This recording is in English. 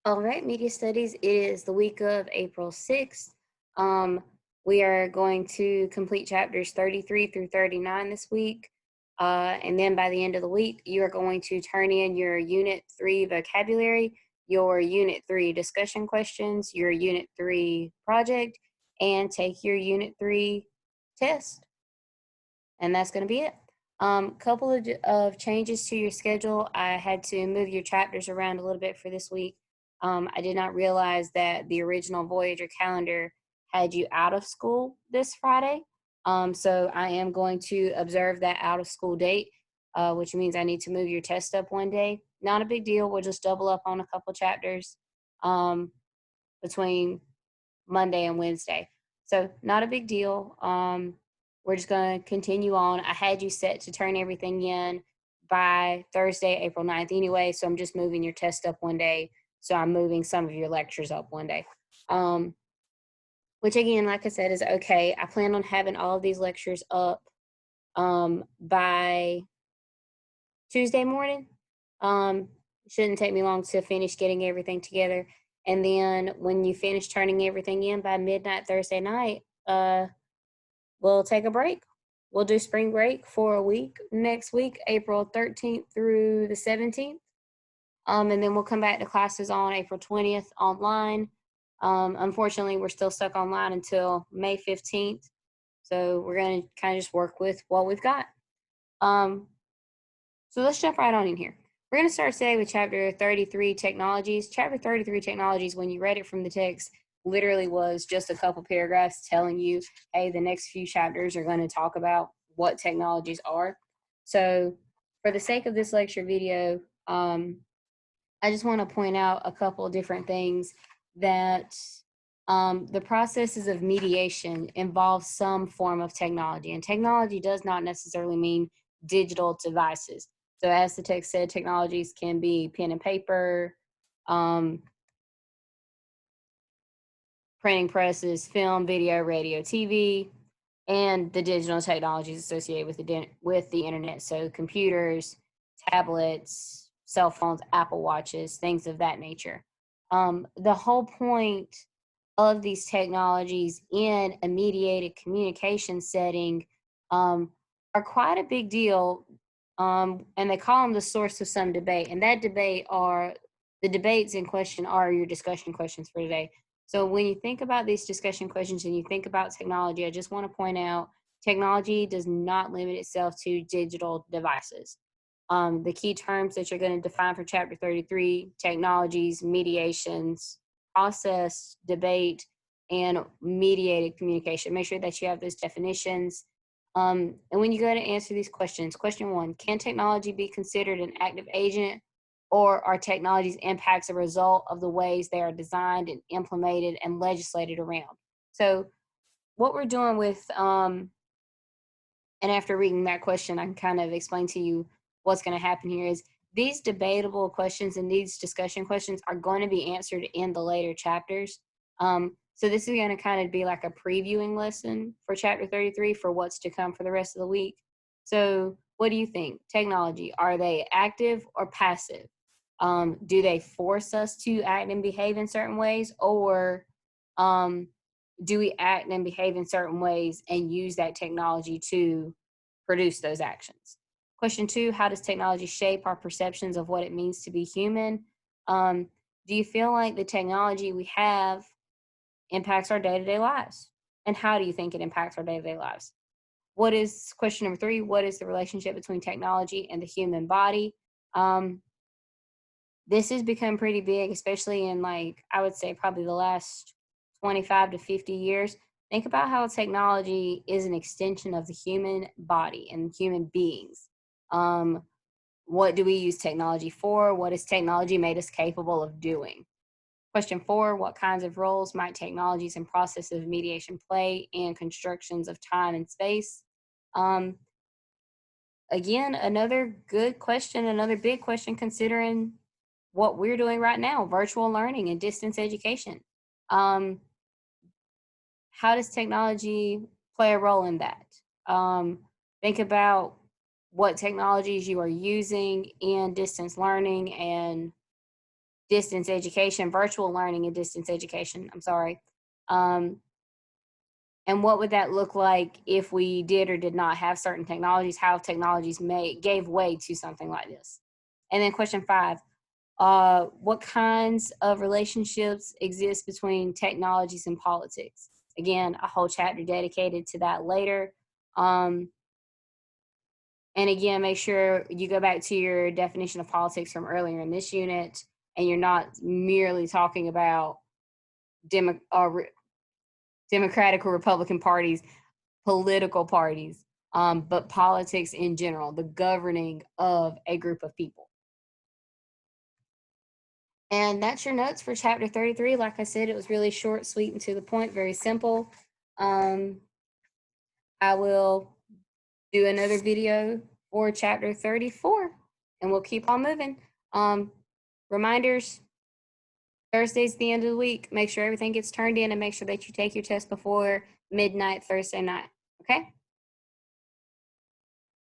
All right, Media Studies. It is the week of April 6th. Um, we are going to complete chapters 33 through 39 this week. And then by the end of the week, you are going to turn in your Unit 3 vocabulary, your Unit 3 discussion questions, your Unit 3 project, and take your Unit 3 test. And that's going to be it. Couple of changes to your schedule. I had to move your chapters around a little bit for this week. I did not realize that the original Voyager calendar had you out of school this Friday. So I am going to observe that out of school date, which means I need to move your test up one day. Not a big deal. We'll just double up on a couple chapters between Monday and Wednesday. So not a big deal. We're just going to continue on. I had you set to turn everything in by Thursday, April 9th anyway. So I'm just moving your test up one day. So I'm moving some of your lectures up one day. Which again, like I said, is okay. I plan on having all of these lectures up by Tuesday morning. Shouldn't take me long to finish getting everything together. And then when you finish turning everything in by midnight Thursday night, we'll take a break. We'll do spring break for a week next week, April 13th through the 17th. And then we'll come back to classes on April 20th online. Unfortunately, we're still stuck online until May 15th. So we're going to kind of just work with what we've got. So let's jump right on in here. We're going to start today with chapter 33, technologies. Chapter 33, technologies, when you read it from the text, literally was just a couple paragraphs telling you, hey, the next few chapters are going to talk about what technologies are. So for the sake of this lecture video, I just want to point out a couple of different things that the processes of mediation involve some form of technology, and technology does not necessarily mean digital devices. So as the text said, technologies can be pen and paper, printing presses, film, video, radio, TV, and the digital technologies associated with the internet. So computers, tablets, cell phones, Apple Watches, things of that nature. The whole point of these technologies in a mediated communication setting are quite a big deal. And they call them the source of some debate. And that debate are the debates in question are your discussion questions for today. So when you think about these discussion questions and you think about technology, I just want to point out technology does not limit itself to digital devices. The key terms that you're going to define for chapter 33, technologies, mediations, process, debate, and mediated communication. Make sure that you have those definitions. And when you go to answer these questions, question one, can technology be considered an active agent, or are technologies impacts a result of the ways they are designed and implemented and legislated around? So what we're doing with, and after reading that question, I can kind of explain to you what's going to happen here is these debatable questions and these discussion questions are going to be answered in the later chapters. So this is going to kind of be like a previewing lesson for chapter 33 for what's to come for the rest of the week. So what do you think? Technology, are they active or passive? Do they force us to act and behave in certain ways, or do we act and behave in certain ways and use that technology to produce those actions? Question two, how does technology shape our perceptions of what it means to be human? Do you feel like the technology we have impacts our day-to-day lives? And how do you think it impacts our day-to-day lives? What is question number three? What is the relationship between technology and the human body? This has become pretty big, especially in, like, I would say probably the last 25 to 50 years. Think about how technology is an extension of the human body and human beings. Um, what do we use technology for? What has technology made us capable of doing? Question four, what kinds of roles might technologies and processes of mediation play in constructions of time and space? Um, Again, another good question, another big question considering what we're doing right now, virtual learning and distance education. Um, how does technology play a role in that? Think about what technologies you are using in distance learning and distance education, virtual learning and distance education, I'm sorry. And what would that look like if we did or did not have certain technologies, how technologies gave way to something like this? And then question 5, what kinds of relationships exist between technologies and politics? Again, a whole chapter dedicated to that later. And again, make sure you go back to your definition of politics from earlier in this unit, and you're not merely talking about Democratic or Republican parties, political parties, but politics in general, the governing of a group of people. And that's your notes for chapter 33. Like I said, it was really short, sweet, and to the point, very simple. I will do another video for chapter 34, and we'll keep on moving. Reminders, Thursday's the end of the week. Make sure everything gets turned in and make sure that you take your test before midnight Thursday night. Okay?